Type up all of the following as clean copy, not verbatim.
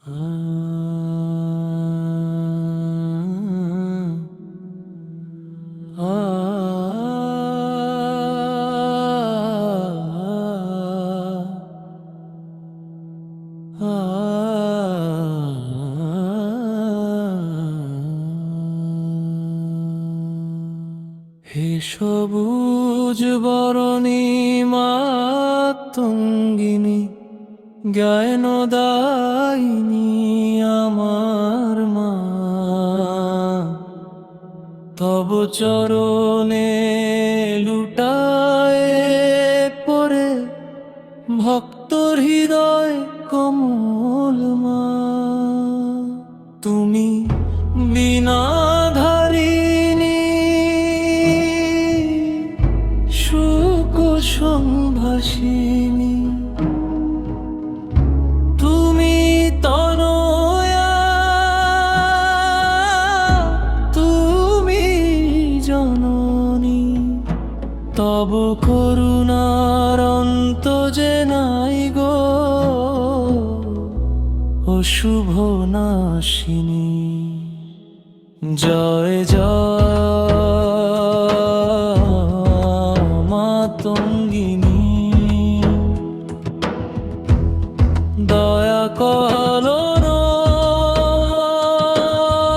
হে সবুজ বরণী মাতঙ্গিনী, জ্ঞানদায়িনী আমার মা, তব চরণে লুটায় পরে ভক্তর হৃদয় কমল মা। তুমি বীণাধারিণী, শুক সংভাষিণী, তুমি তনয়া, তুমি জননী, তব করুণার অন্ত যে নাই গো, অশুভ নাশিনী। জয় জয় মাতঙ্গিনী, দয়া করো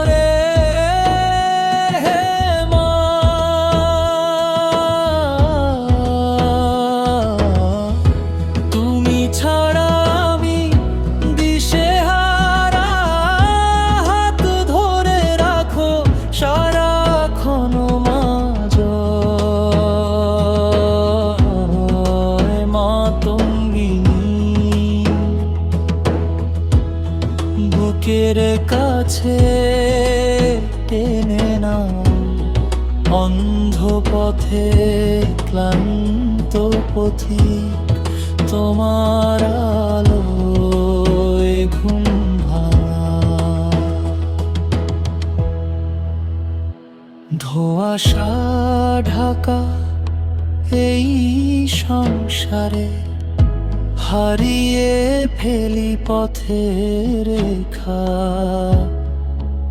রে হে মা। তুমি ছাড়া আমি দিশেহারা, হাত ধরে রাখো সারাক্ষণ মা। জয় মাতঙ্গিনী, বুকের কাছে টেনে নাও, অন্ধ পথে ক্লান্ত পথিক, তোমার আলোয় ঘুম ভাঙা। ধোঁয়াশা ঢাকা এই সংসারে, হারিয়ে ফেলি পথের রেখা।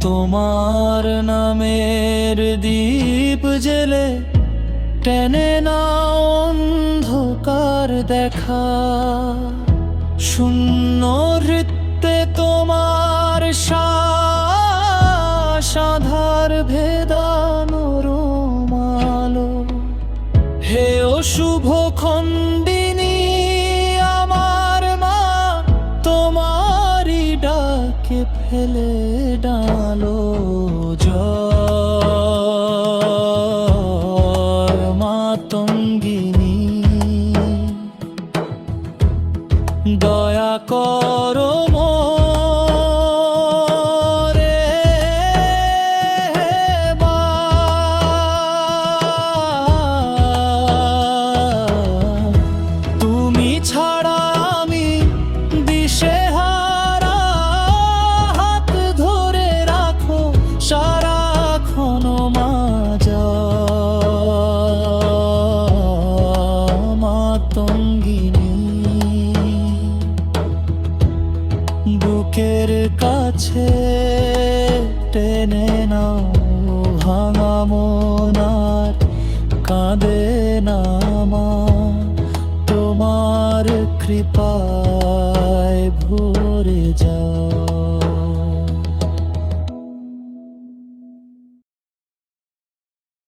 তোমার নামের দীপ জেলে টেনে না অন্ধকার দেখা। শূন্য হৃত্তে তোমার সাধার ভেদানোর মালো। হে অশুভ খণ্ডিনী আমার মা, তোমারি ডাকে ফেলে ডালো। জয় মাতঙ্গিনী, দয়া করো মোরে মা। তুমি ছাড়া আমি দিশেহারা, হাত ধরে রাখো সারাক্ষণ মা। মাতঙ্গিনী, বুকের কাছে টেনে নাও, ভাঙা মনার কাঁদে না মা। তোমার কৃপায় ভরে যাও।